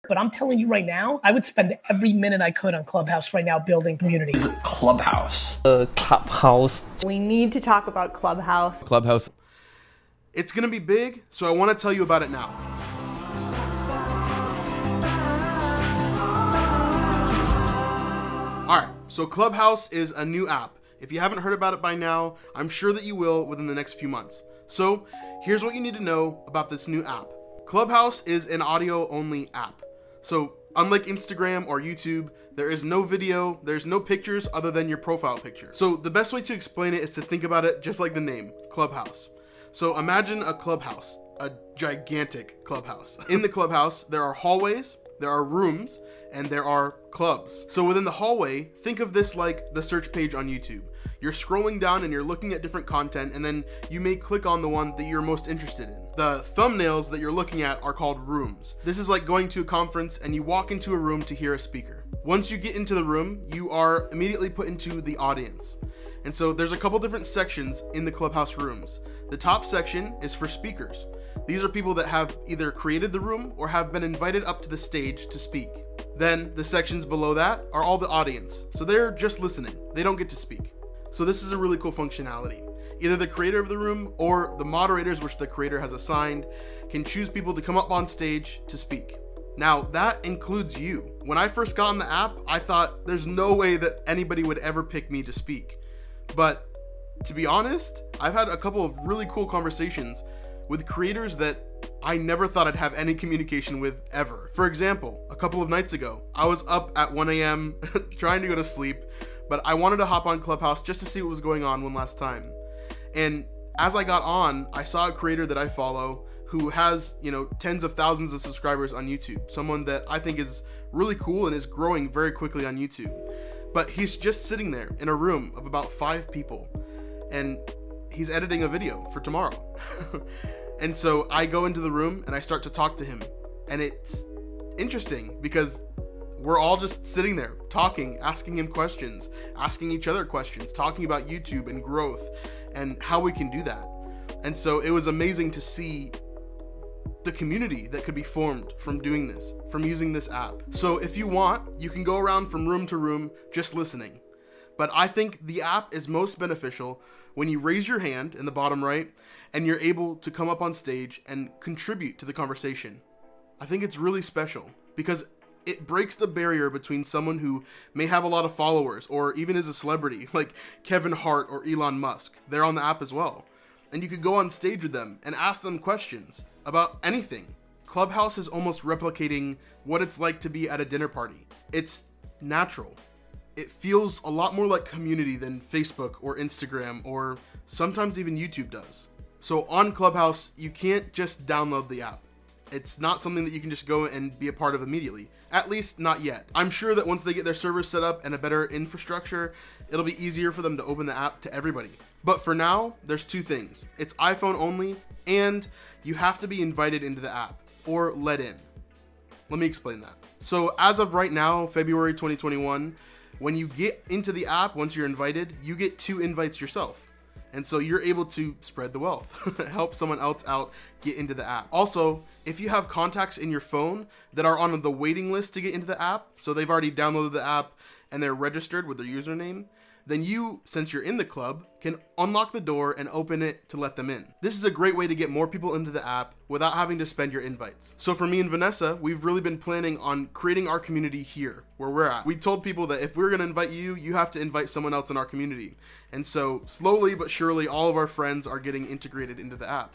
but I'm telling you right now, I would spend every minute I could on Clubhouse right now building community. Clubhouse. Clubhouse. We need to talk about Clubhouse. Clubhouse. It's gonna be big, so I want to tell you about it now. Alright, so Clubhouse is a new app. If you haven't heard about it by now, I'm sure that you will within the next few months. So, here's what you need to know about this new app. Clubhouse is an audio-only app. So, unlike Instagram or YouTube, there is no video, there's no pictures other than your profile picture. So, the best way to explain it is to think about it just like the name, Clubhouse. So, imagine a clubhouse, a gigantic clubhouse. In the clubhouse, there are hallways, there are rooms, and there are clubs. So within the hallway, think of this like the search page on YouTube. You're scrolling down and you're looking at different content, and then you may click on the one that you're most interested in. The thumbnails that you're looking at are called rooms. This is like going to a conference and you walk into a room to hear a speaker. Once you get into the room, you are immediately put into the audience. And so there's a couple different sections in the Clubhouse rooms. The top section is for speakers. These are people that have either created the room or have been invited up to the stage to speak. Then the sections below that are all the audience. So they're just listening. They don't get to speak. So this is a really cool functionality. Either the creator of the room or the moderators, which the creator has assigned, can choose people to come up on stage to speak. Now that includes you. When I first got on the app, I thought there's no way that anybody would ever pick me to speak. But to be honest, I've had a couple of really cool conversations with creators that I never thought I'd have any communication with ever. For example, a couple of nights ago, I was up at 1 a.m. trying to go to sleep, but I wanted to hop on Clubhouse just to see what was going on one last time. And as I got on, I saw a creator that I follow who has, tens of thousands of subscribers on YouTube. Someone that I think is really cool and is growing very quickly on YouTube. But he's just sitting there in a room of about 5 people, and he's editing a video for tomorrow. And so I go into the room and I start to talk to him, and it's interesting because we're all just sitting there talking, asking him questions, asking each other questions, talking about YouTube and growth and how we can do that. And so it was amazing to see the community that could be formed from doing this, from using this app. So if you want, you can go around from room to room just listening. But I think the app is most beneficial when you raise your hand in the bottom right and you're able to come up on stage and contribute to the conversation. I think it's really special because it breaks the barrier between someone who may have a lot of followers or even is a celebrity like Kevin Hart or Elon Musk. They're on the app as well. And you could go on stage with them and ask them questions about anything. Clubhouse is almost replicating what it's like to be at a dinner party. It's natural. It feels a lot more like community than Facebook or Instagram or sometimes even YouTube does. So on Clubhouse, you can't just download the app. It's not something that you can just go and be a part of immediately. At least not yet. I'm sure that once they get their servers set up and a better infrastructure, it'll be easier for them to open the app to everybody. But for now, there's 2 things. It's iPhone only, and you have to be invited into the app or let in. Let me explain that. So as of right now, February 2021, when you get into the app, once you're invited, you get 2 invites yourself. And so you're able to spread the wealth, help someone else out get into the app. Also, if you have contacts in your phone that are on the waiting list to get into the app, so they've already downloaded the app and they're registered with their username, then you, since you're in the club, can unlock the door and open it to let them in. This is a great way to get more people into the app without having to spend your invites. So for me and Vanessa, we've really been planning on creating our community here, where we're at. We told people that if we're gonna invite you, you have to invite someone else in our community. And so slowly but surely, all of our friends are getting integrated into the app.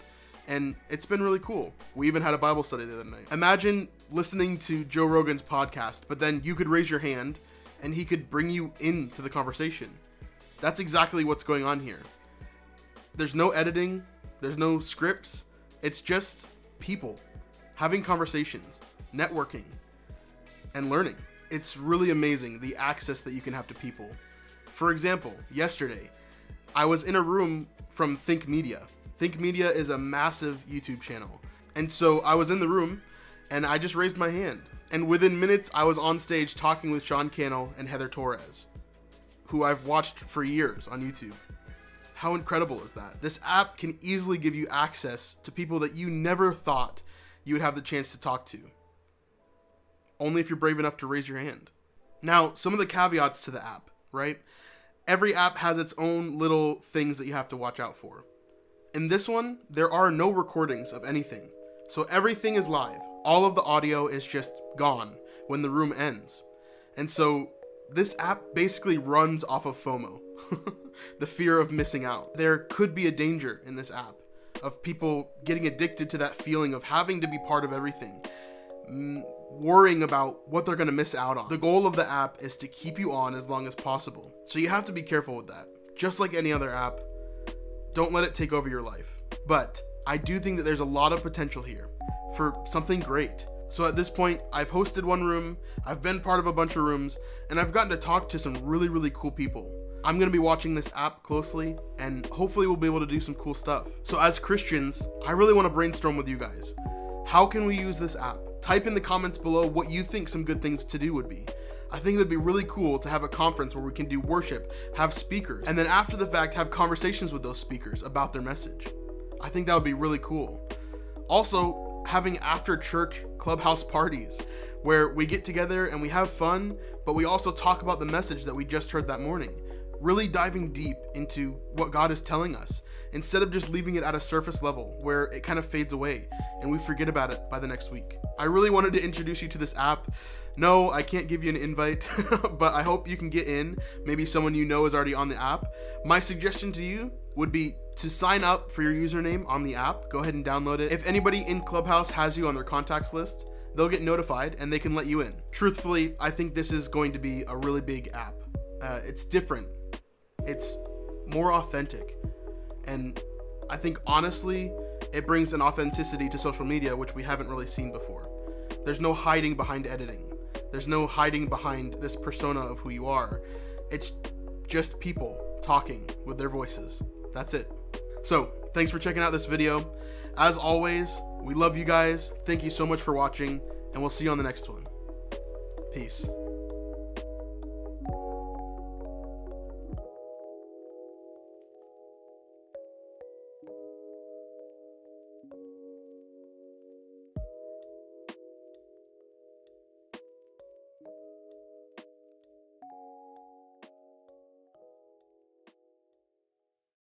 And it's been really cool. We even had a Bible study the other night. Imagine listening to Joe Rogan's podcast, but then you could raise your hand and he could bring you into the conversation. That's exactly what's going on here. There's no editing, there's no scripts. It's just people having conversations, networking, and learning. It's really amazing the access that you can have to people. For example, yesterday, I was in a room from Think Media. Think Media is a massive YouTube channel. And so I was in the room and I just raised my hand. And within minutes, I was on stage talking with Sean Cannell and Heather Torres, who I've watched for years on YouTube. How incredible is that? This app can easily give you access to people that you never thought you would have the chance to talk to. only if you're brave enough to raise your hand. Now, some of the caveats to the app, right? Every app has its own little things that you have to watch out for. In this one, there are no recordings of anything. So everything is live. All of the audio is just gone when the room ends. And so this app basically runs off of FOMO, the fear of missing out. There could be a danger in this app of people getting addicted to that feeling of having to be part of everything, worrying about what they're gonna miss out on. The goal of the app is to keep you on as long as possible. So you have to be careful with that. Just like any other app, don't let it take over your life. But I do think that there's a lot of potential here for something great. So at this point, I've hosted one room, I've been part of a bunch of rooms, and I've gotten to talk to some really, really cool people. I'm gonna be watching this app closely, and hopefully we'll be able to do some cool stuff. So as Christians, I really wanna brainstorm with you guys. How can we use this app? Type in the comments below what you think some good things to do would be. I think it would be really cool to have a conference where we can do worship, have speakers, and then after the fact, have conversations with those speakers about their message. I think that would be really cool. Also, having after church clubhouse parties where we get together and we have fun, but we also talk about the message that we just heard that morning, really diving deep into what God is telling us instead of just leaving it at a surface level where it kind of fades away and we forget about it by the next week. I really wanted to introduce you to this app. No, I can't give you an invite, but I hope you can get in. Maybe someone you know is already on the app. My suggestion to you would be to sign up for your username on the app. Go ahead and download it. If anybody in Clubhouse has you on their contacts list, they'll get notified and they can let you in. Truthfully, I think this is going to be a really big app. It's different. It's more authentic. And I think honestly, it brings an authenticity to social media, which we haven't really seen before. There's no hiding behind editing. There's no hiding behind this persona of who you are. It's just people talking with their voices. That's it. So thanks for checking out this video. As always, we love you guys. Thank you so much for watching, and we'll see you on the next one. Peace.